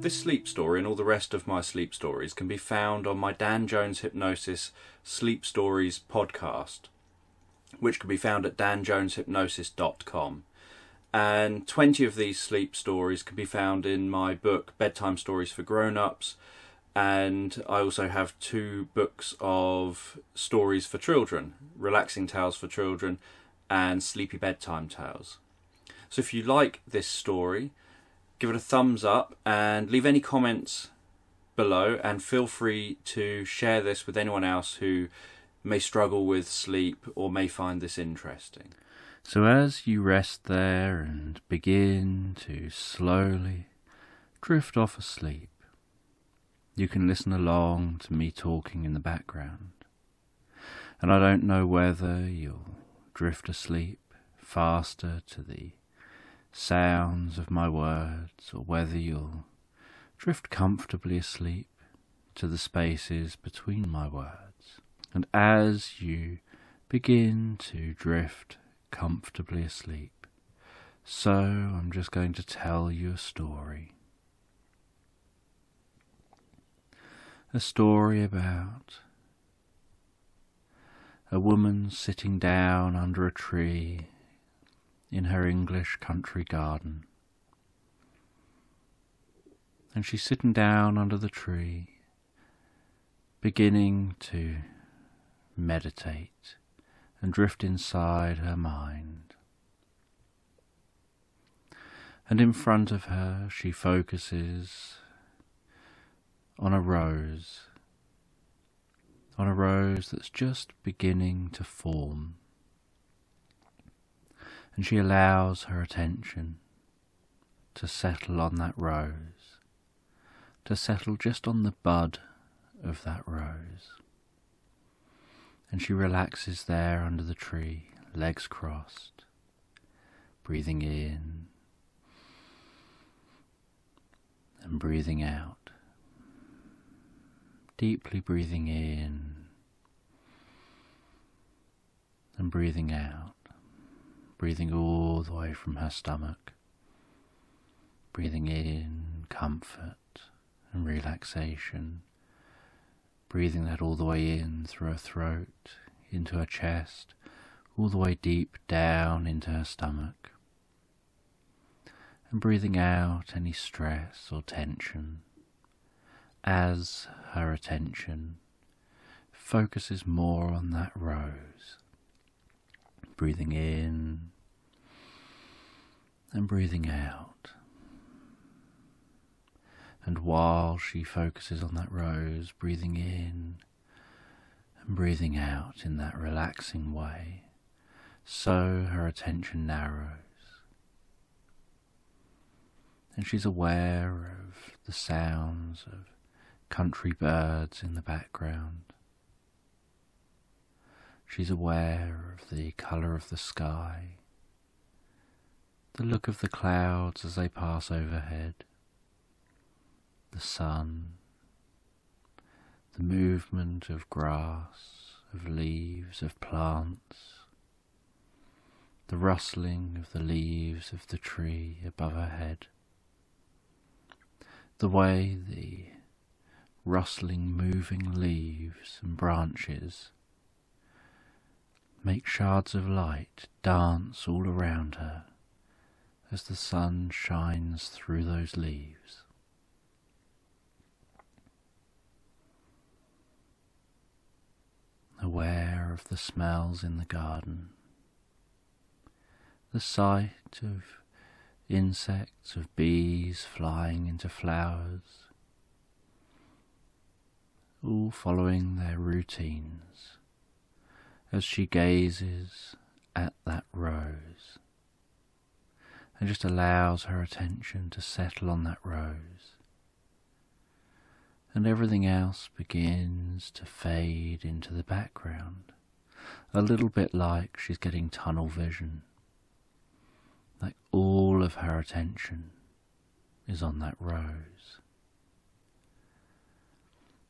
This sleep story and all the rest of my sleep stories can be found on my Dan Jones Hypnosis Sleep Stories podcast, which can be found at danjoneshypnosis.com. And 20 of these sleep stories can be found in my book Bedtime Stories for Grownups, and I also have 2 books of stories for children, Relaxing Tales for Children and Sleepy Bedtime Tales. So if you like this story, give it a thumbs up and leave any comments below, and feel free to share this with anyone else who may struggle with sleep or may find this interesting. So as you rest there and begin to slowly drift off asleep, you can listen along to me talking in the background. And I don't know whether you'll drift asleep faster to the sounds of my words, or whether you'll drift comfortably asleep to the spaces between my words. And as you begin to drift comfortably asleep, so I'm just going to tell you a story. A story about a woman sitting down under a tree in her English country garden. And she's sitting down under the tree, beginning to meditate and drift inside her mind. And in front of her she focuses on a rose that's just beginning to form. And she allows her attention to settle on that rose, to settle just on the bud of that rose. And she relaxes there under the tree, legs crossed, breathing in and breathing out, deeply breathing in and breathing out. Breathing all the way from her stomach, breathing in comfort and relaxation, breathing that all the way in through her throat, into her chest, all the way deep down into her stomach, and breathing out any stress or tension as her attention focuses more on that rose. Breathing in and breathing out. And while she focuses on that rose, breathing in and breathing out in that relaxing way, so her attention narrows. And she's aware of the sounds of country birds in the background. She's aware of the colour of the sky, the look of the clouds as they pass overhead, the sun, the movement of grass, of leaves, of plants, the rustling of the leaves of the tree above her head, the way the rustling, moving leaves and branches make shards of light dance all around her as the sun shines through those leaves. Aware of the smells in the garden, the sight of insects, of bees flying into flowers, all following their routines, as she gazes at that rose and just allows her attention to settle on that rose, and everything else begins to fade into the background, a little bit like she's getting tunnel vision, like all of her attention is on that rose.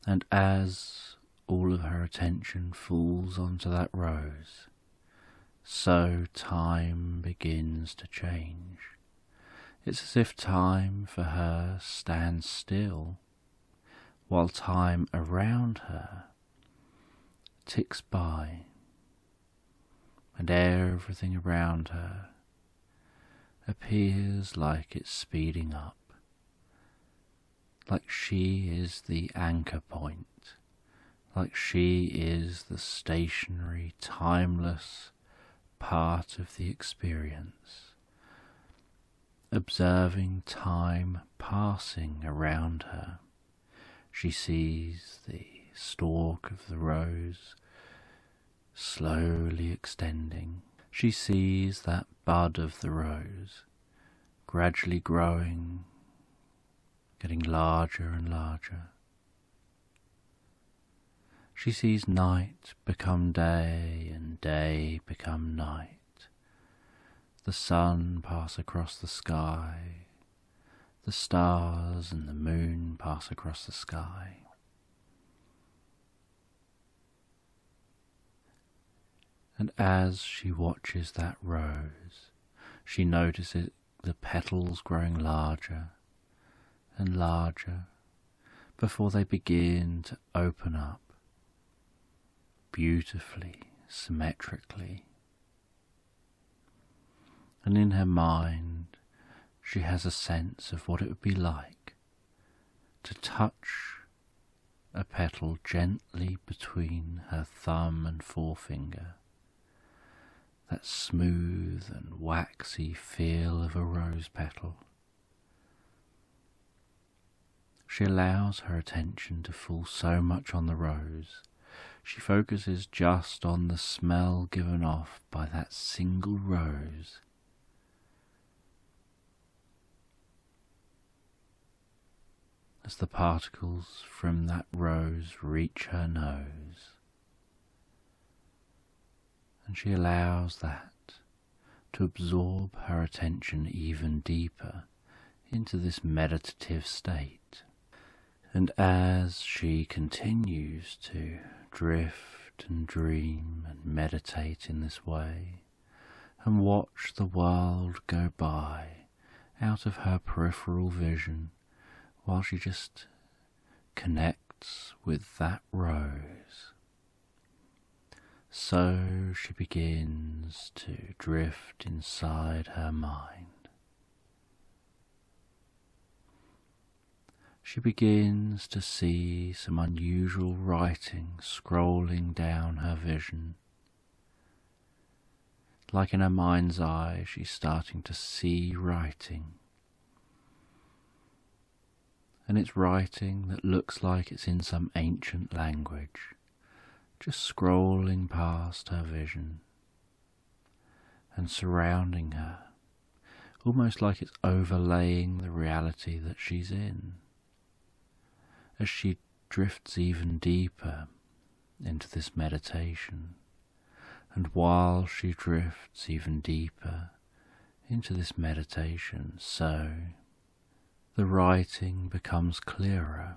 And as all of her attention falls onto that rose, so time begins to change, It's as if time for her stands still, while time around her ticks by, and everything around her appears like it's speeding up, like she is the anchor point, like she is the stationary, timeless part of the experience, observing time passing around her. She sees the stalk of the rose slowly extending. She sees that bud of the rose gradually growing, getting larger and larger. She sees night become day and day become night. The sun pass across the sky, the stars and the moon pass across the sky. And as she watches that rose, she notices the petals growing larger and larger before they begin to open up beautifully, symmetrically. And in her mind, she has a sense of what it would be like to touch a petal gently between her thumb and forefinger. That smooth and waxy feel of a rose petal. She allows her attention to fall so much on the rose. She focuses just on the smell given off by that single rose. As the particles from that rose reach her nose, and she allows that to absorb her attention even deeper into this meditative state. And as she continues to drift and dream and meditate in this way, and watch the world go by out of her peripheral vision, while she just connects with that rose, so she begins to drift inside her mind. She begins to see some unusual writing scrolling down her vision. Like in her mind's eye, she's starting to see writing. And it's writing that looks like it's in some ancient language, just scrolling past her vision and surrounding her, almost like it's overlaying the reality that she's in. As she drifts even deeper into this meditation, and while she drifts even deeper into this meditation, so the writing becomes clearer,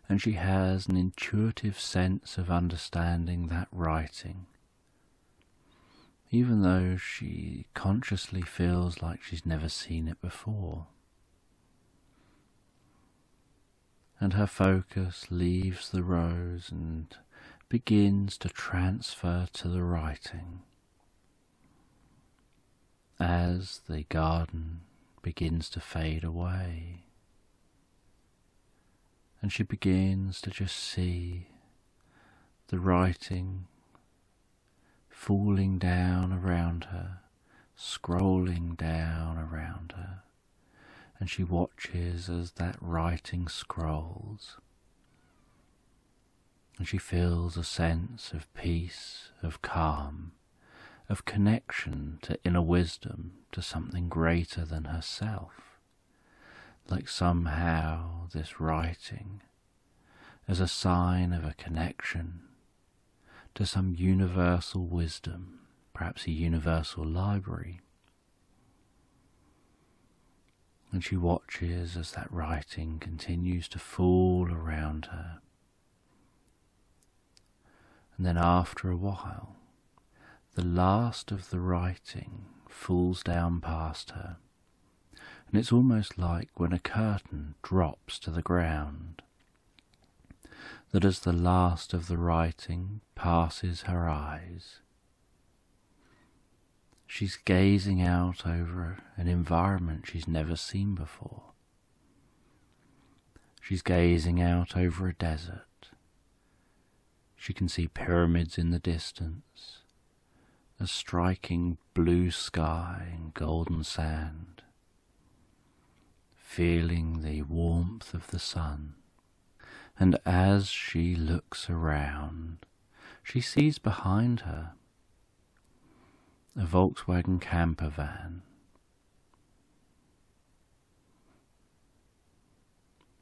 and she has an intuitive sense of understanding that writing, even though she consciously feels like she's never seen it before. And her focus leaves the rose and begins to transfer to the writing. As the garden begins to fade away, and she begins to just see the writing falling down around her, scrolling down around her. And she watches as that writing scrolls, and she feels a sense of peace, of calm, of connection to inner wisdom, to something greater than herself, like somehow this writing as a sign of a connection to some universal wisdom, perhaps a universal library. And she watches as that writing continues to fall around her. And then after a while, the last of the writing falls down past her, And it's almost like when a curtain drops to the ground, that as the last of the writing passes her eyes, she's gazing out over an environment she's never seen before. She's gazing out over a desert. She can see pyramids in the distance, a striking blue sky and golden sand, feeling the warmth of the sun. And as she looks around, she sees behind her a Volkswagen camper van.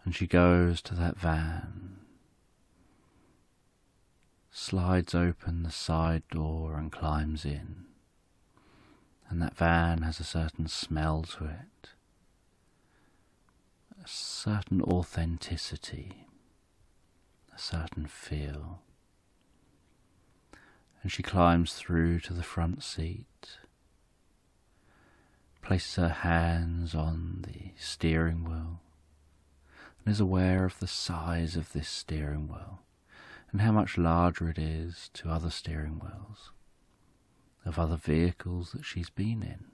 And she goes to that van, slides open the side door and climbs in. And that van has a certain smell to it, a certain authenticity, a certain feel. And she climbs through to the front seat, places her hands on the steering wheel, and is aware of the size of this steering wheel and how much larger it is to other steering wheels of other vehicles that she's been in.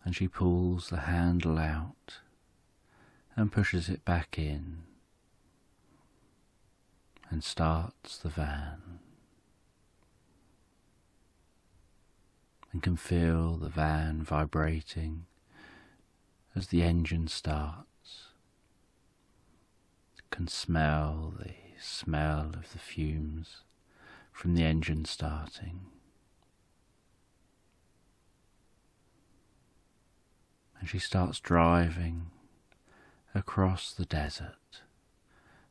And she pulls the handle out and pushes it back in and starts the van, and can feel the van vibrating as the engine starts, can smell the smell of the fumes from the engine starting. And she starts driving across the desert,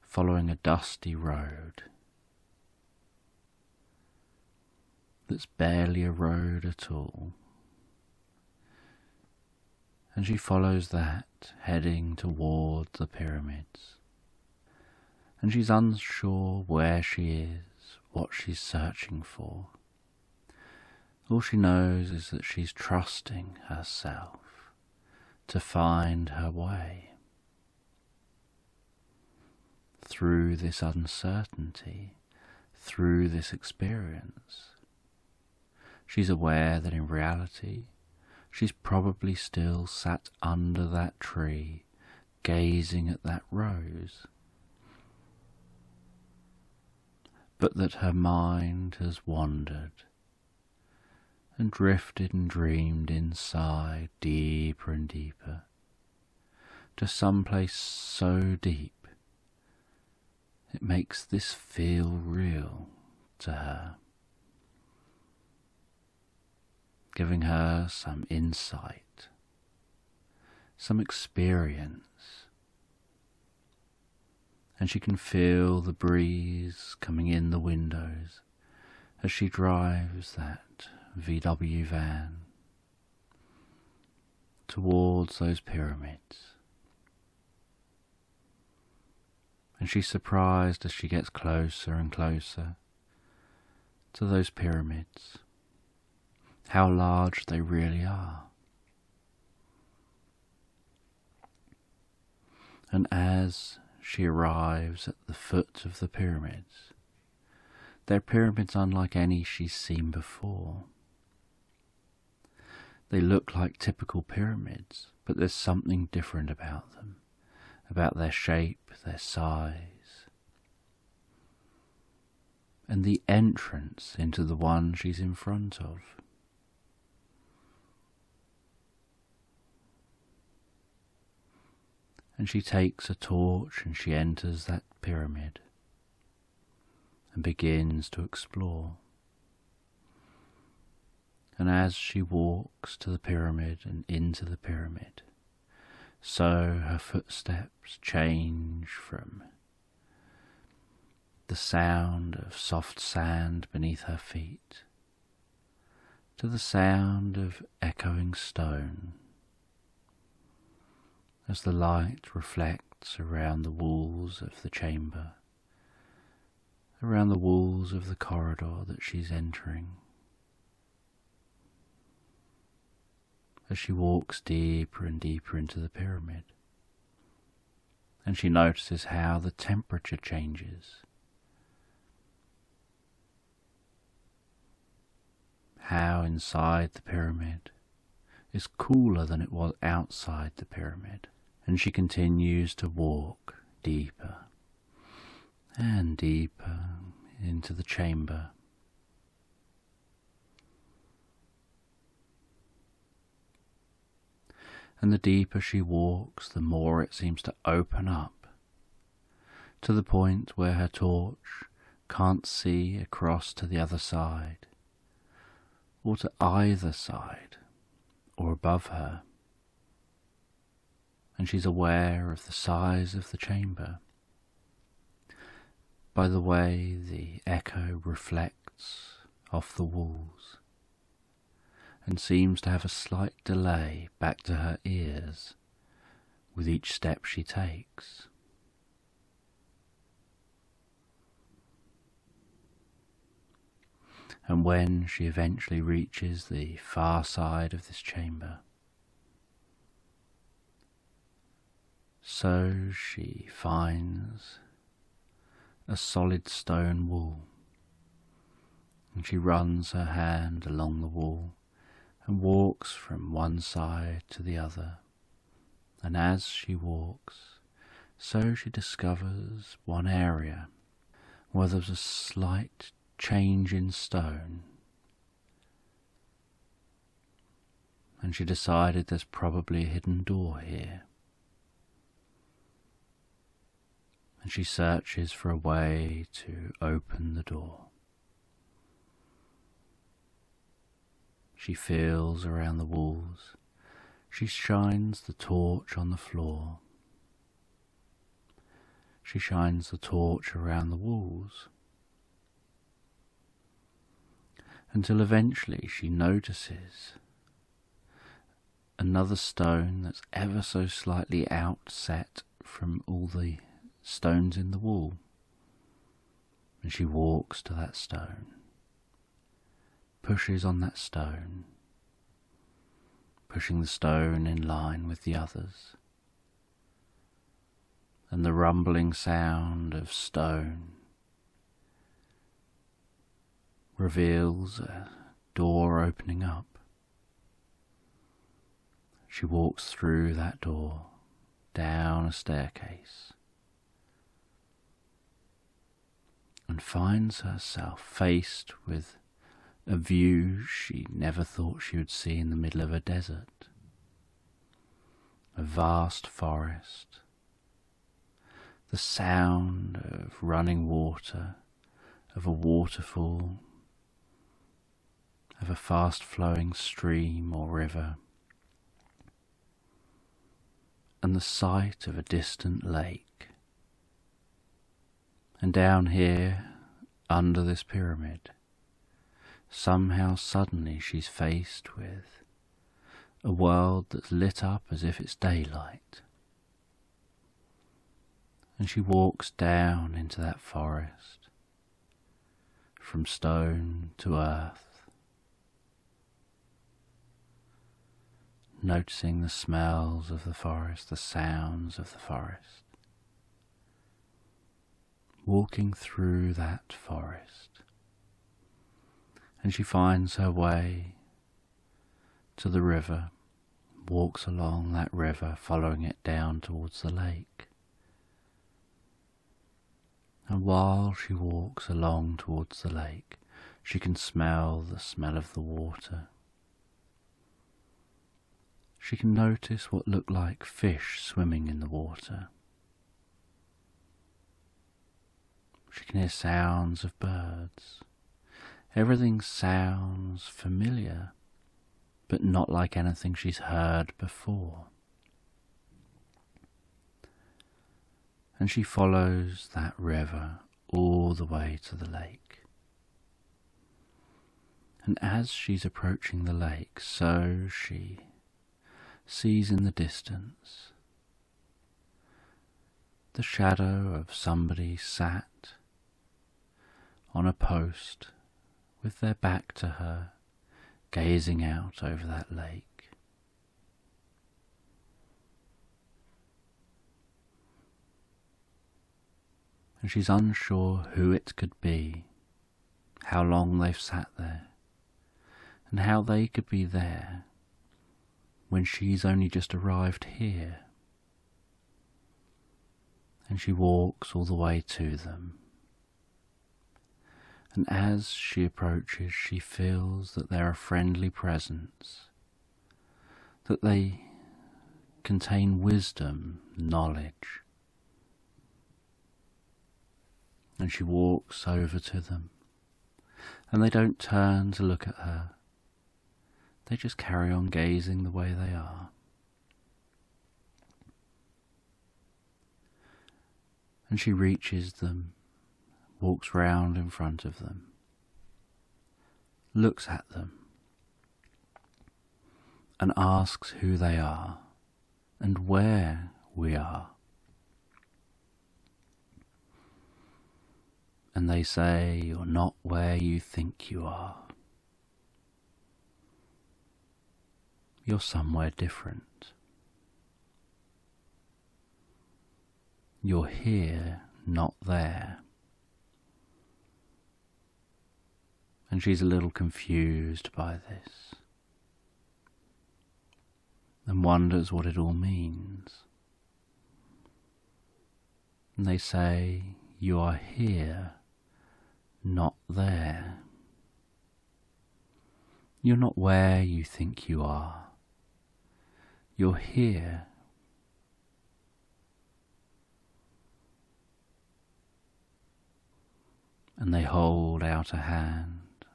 following a dusty road that's barely a road at all. And she follows that, heading toward the pyramids. And she's unsure where she is, what she's searching for. All she knows is that she's trusting herself to find her way through this uncertainty, through this experience. She's aware that in reality, she's probably still sat under that tree, gazing at that rose, but that her mind has wandered and drifted and dreamed inside deeper and deeper, to some place so deep it makes this feel real to her, giving her some insight, some experience. And she can feel the breeze coming in the windows as she drives that VW van towards those pyramids. And she's surprised as she gets closer and closer to those pyramids, how large they really are. And as she arrives at the foot of the pyramids, they're pyramids unlike any she's seen before. They look like typical pyramids, but there's something different about them, about their shape, their size, and the entrance into the one she's in front of. And she takes a torch and she enters that pyramid and begins to explore. And as she walks to the pyramid and into the pyramid, so her footsteps change from the sound of soft sand beneath her feet to the sound of echoing stone, as the light reflects around the walls of the chamber, around the walls of the corridor that she's entering. as she walks deeper and deeper into the pyramid. And she notices how the temperature changes, how inside the pyramid is cooler than it was outside the pyramid. And she continues to walk deeper and deeper into the chamber. And the deeper she walks, the more it seems to open up, to the point where her torch can't see across to the other side, or to either side, or above her. And she's aware of the size of the chamber by the way the echo reflects off the walls, and seems to have a slight delay back to her ears with each step she takes. And when she eventually reaches the far side of this chamber, so she finds a solid stone wall, and she runs her hand along the wall and walks from one side to the other. And as she walks, so she discovers one area where there's a slight change in stone, and she decided there's probably a hidden door here. And she searches for a way to open the door. She feels around the walls. She shines the torch on the floor. She shines the torch around the walls, until eventually she notices another stone that's ever so slightly outset from all the stones in the wall. And she walks to that stone, pushes on that stone, pushing the stone in line with the others, and the rumbling sound of stone reveals a door opening up. She walks through that door, down a staircase, and finds herself faced with a view she never thought she would see in the middle of a desert. A vast forest, the sound of running water, of a waterfall, of a fast-flowing stream or river, and the sight of a distant lake. And down here, under this pyramid, somehow suddenly she's faced with a world that's lit up as if it's daylight. And she walks down into that forest, from stone to earth, noticing the smells of the forest, the sounds of the forest, walking through that forest. And she finds her way to the river, walks along that river, following it down towards the lake. And while she walks along towards the lake, she can smell the smell of the water. She can notice what look like fish swimming in the water. She can hear sounds of birds. Everything sounds familiar, but not like anything she's heard before. And she follows that river all the way to the lake. And as she's approaching the lake, so she sees in the distance the shadow of somebody sat on a post with their back to her, gazing out over that lake. and she's unsure who it could be, how long they've sat there, and how they could be there when she's only just arrived here. And she walks all the way to them. And as she approaches, she feels that they're a friendly presence, that they contain wisdom, knowledge. And she walks over to them, and they don't turn to look at her. They just carry on gazing the way they are. And she reaches them, walks round in front of them, looks at them, and asks who they are and where we are. And they say, "You're not where you think you are. You're somewhere different. You're here, not there." And she's a little confused by this and wonders what it all means. And they say, "You are here, not there. You're not where you think you are. You're here." And they hold out a hand,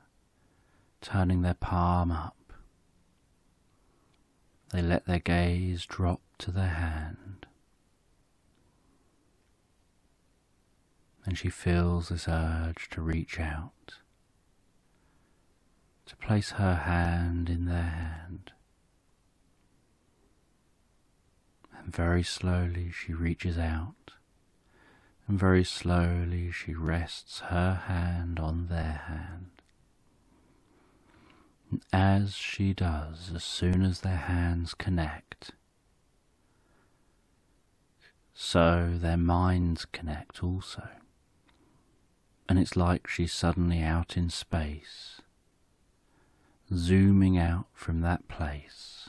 turning their palm up. They let their gaze drop to their hand. And she feels this urge to reach out, to place her hand in their hand. And very slowly she reaches out, and very slowly she rests her hand on their hand. And as she does, as soon as their hands connect, so their minds connect also. And it's like she's suddenly out in space, zooming out from that place,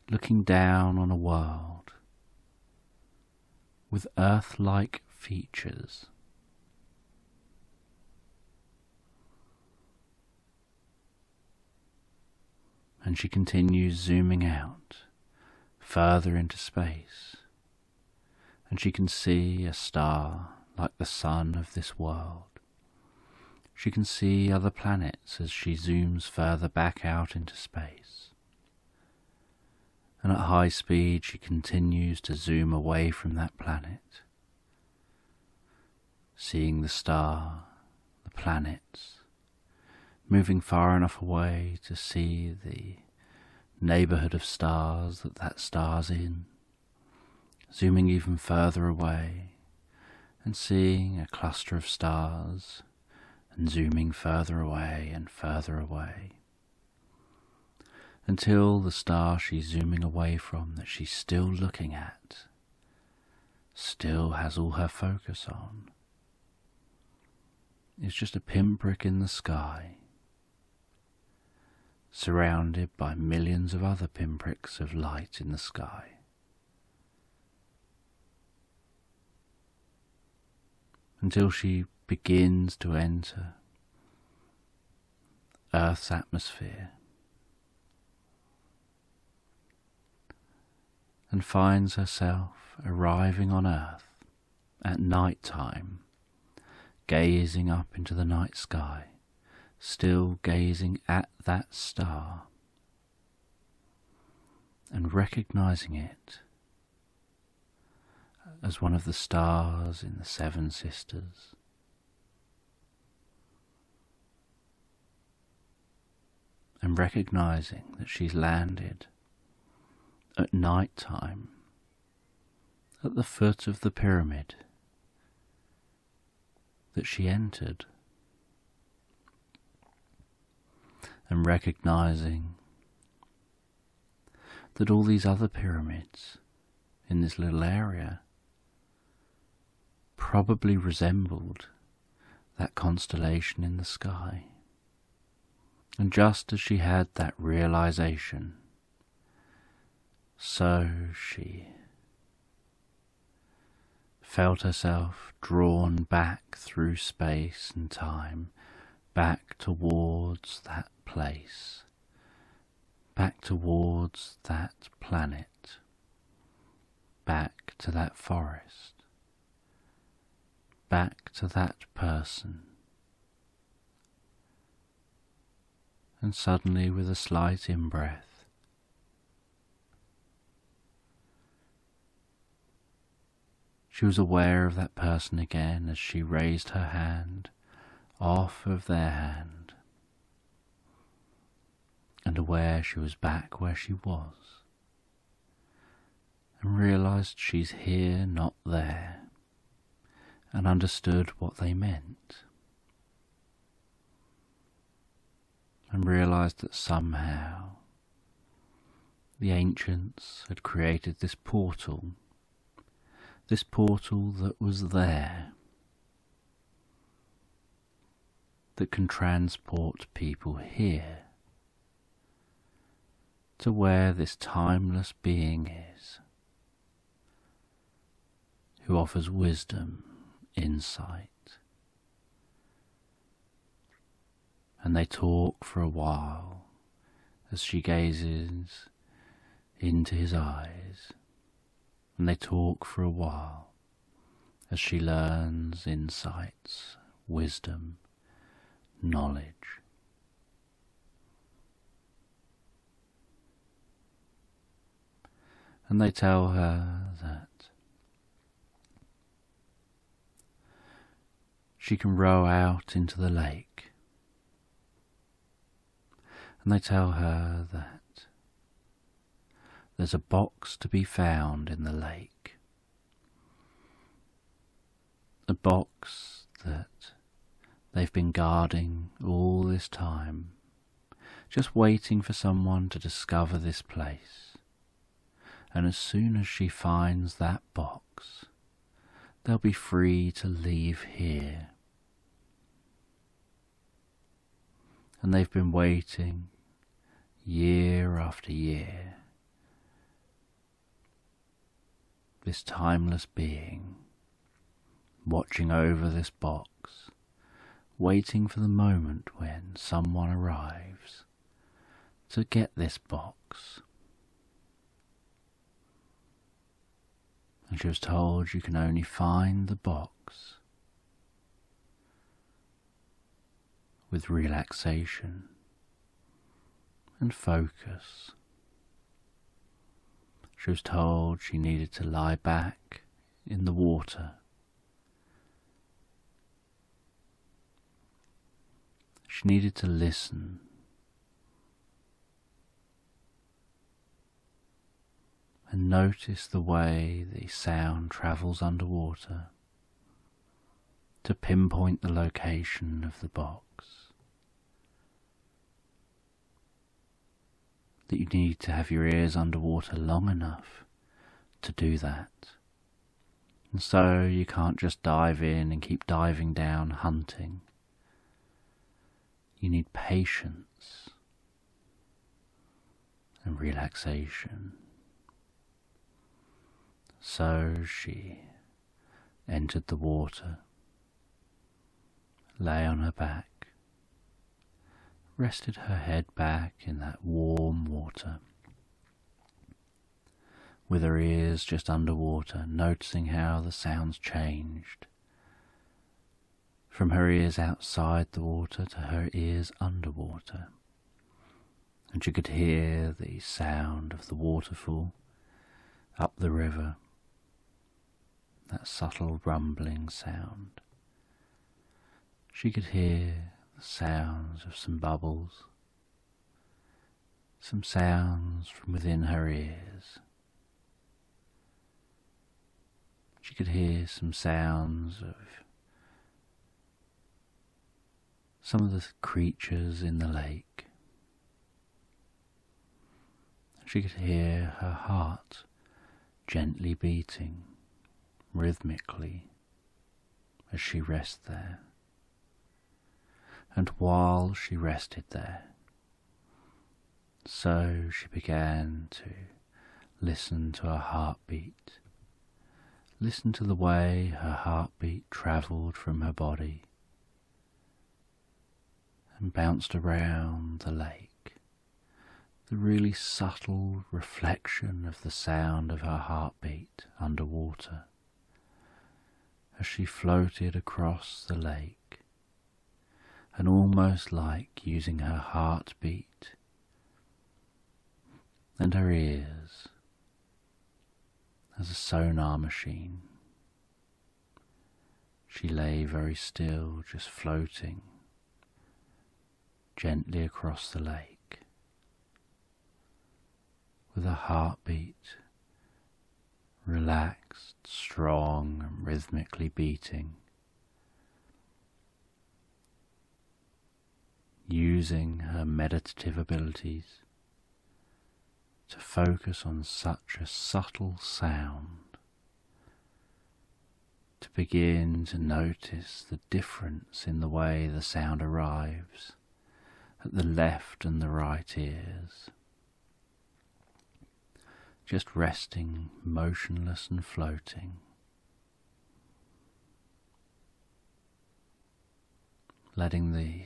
looking down on a world with Earth-like features. And she continues zooming out, further into space, and she can see a star like the sun of this world. She can see other planets as she zooms further back out into space. And at high speed she continues to zoom away from that planet, seeing the star, the planets, moving far enough away to see the neighbourhood of stars that star's in, zooming even further away and seeing a cluster of stars and zooming further away and further away, until the star she's zooming away from, that she's still looking at, still has all her focus on, is just a pinprick in the sky, surrounded by millions of other pinpricks of light in the sky. Until she begins to enter Earth's atmosphere and finds herself arriving on Earth at night time, gazing up into the night sky, still gazing at that star and recognizing it as one of the stars in the Seven Sisters. And recognizing that she's landed at night time at the foot of the pyramid that she entered, and recognizing that all these other pyramids in this little area probably resembled that constellation in the sky. And just as she had that realization, so she felt herself drawn back through space and time, back towards that place, back towards that planet, back to that forest, back to that person. And suddenly, with a slight in-breath, she was aware of that person again as she raised her hand off of their hand, and aware she was back where she was, and realized she's here, not there, and understood what they meant, and realized that somehow the ancients had created this portal that was there, that can transport people here to where this timeless being is, who offers wisdom, insight. And they talk for a while as she gazes into his eyes, and they talk for a while as she learns insights, wisdom, knowledge. And they tell her that she can row out into the lake. And they tell her that there's a box to be found in the lake. A box that they've been guarding all this time, just waiting for someone to discover this place. And as soon as she finds that box, they'll be free to leave here. And they've been waiting year after year. This timeless being, watching over this box, waiting for the moment when someone arrives to get this box. And she was told you can only find the box with relaxation and focus. She was told she needed to lie back in the water. She needed to listen and notice the way the sound travels underwater to pinpoint the location of the box. That you need to have your ears underwater long enough to do that. And so you can't just dive in and keep diving down hunting. You need patience and relaxation. So she entered the water, lay on her back, rested her head back in that warm water, with her ears just underwater, noticing how the sounds changed, from her ears outside the water to her ears underwater, and she could hear the sound of the waterfall up the river, that subtle rumbling sound. She could hear the sounds of some bubbles, some sounds from within her ears. She could hear some sounds of some of the creatures in the lake. She could hear her heart gently beating, rhythmically, as she rested there. And while she rested there, so she began to listen to her heartbeat. Listen to the way her heartbeat travelled from her body and bounced around the lake. The really subtle reflection of the sound of her heartbeat underwater as she floated across the lake, and almost like using her heartbeat and her ears as a sonar machine. She lay very still, just floating gently across the lake, with her heartbeat relaxed, strong and rhythmically beating, using her meditative abilities to focus on such a subtle sound, to begin to notice the difference in the way the sound arrives at the left and the right ears, just resting, motionless and floating, letting the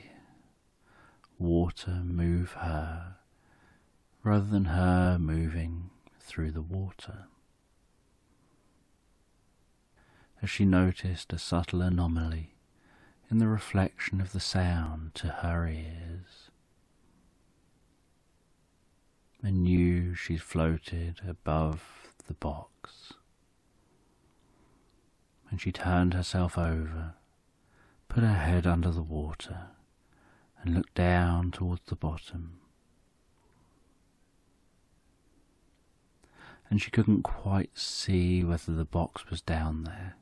water move her rather than her moving through the water. As she noticed a subtle anomaly in the reflection of the sound to her ears, and knew she floated above the box. And she turned herself over, put her head under the water, and looked down towards the bottom. And she couldn't quite see whether the box was down there.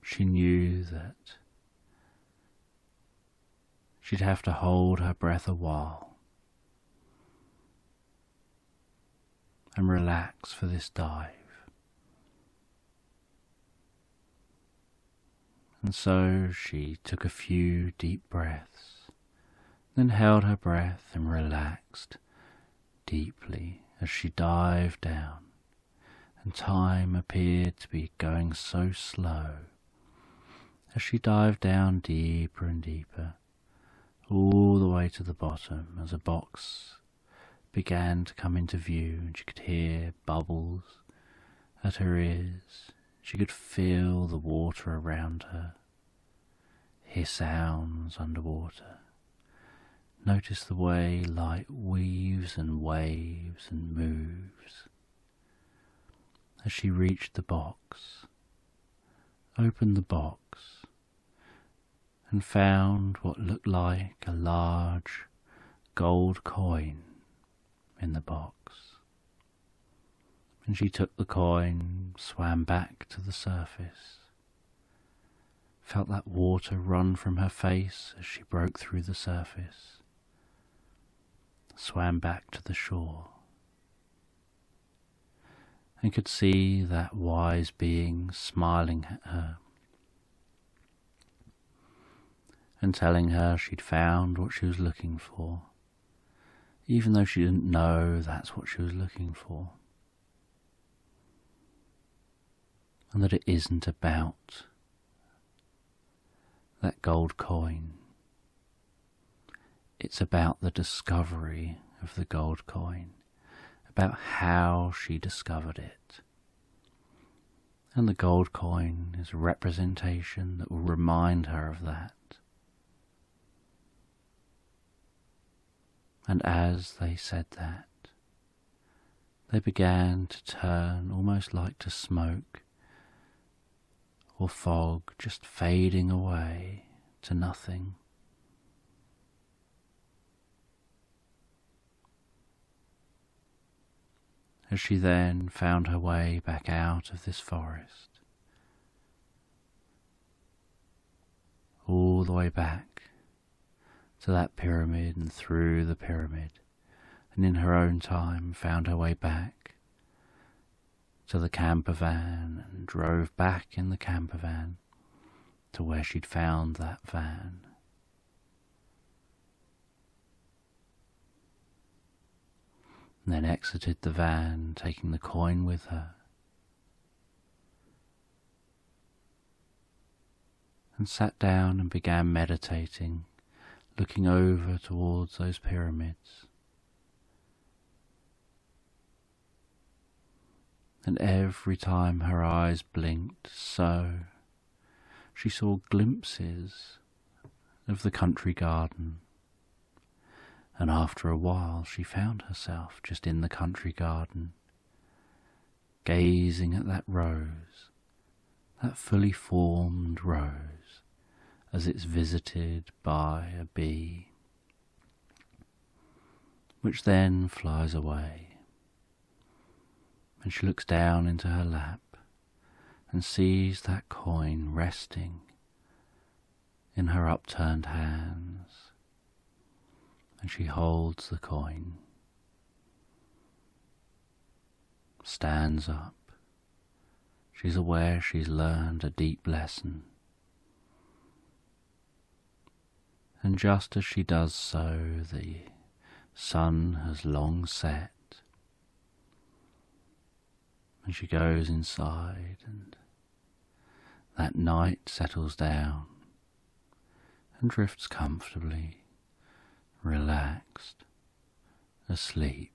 She knew that she'd have to hold her breath a while and relax for this dive. And so she took a few deep breaths, then held her breath and relaxed deeply as she dived down, and time appeared to be going so slow as she dived down deeper and deeper, all the way to the bottom, as a box began to come into view, and she could hear bubbles at her ears. She could feel the water around her, hear sounds underwater, notice the way light weaves and waves and moves. As she reached the box, opened the box, and found what looked like a large gold coin in the box. And she took the coin, swam back to the surface, felt that water run from her face as she broke through the surface, swam back to the shore, and could see that wise being smiling at her and telling her she'd found what she was looking for, even though she didn't know that's what she was looking for. And that it isn't about that gold coin. It's about the discovery of the gold coin, about how she discovered it. And the gold coin is a representation that will remind her of that. And as they said that, they began to turn almost like to smoke or fog, just fading away to nothing. As she then found her way back out of this forest, all the way back to that pyramid and through the pyramid, and in her own time found her way back to the camper van and drove back in the camper van to where she'd found that van. And then exited the van, taking the coin with her, and sat down and began meditating, looking over towards those pyramids. And every time her eyes blinked so, she saw glimpses of the country garden. And after a while she found herself just in the country garden, gazing at that rose, that fully formed rose, as it's visited by a bee, which then flies away. And she looks down into her lap and sees that coin resting in her upturned hands. And she holds the coin, stands up. She's aware she's learned a deep lesson. And just as she does so, the sun has long set, and she goes inside, and that night settles down and drifts comfortably, relaxed, asleep.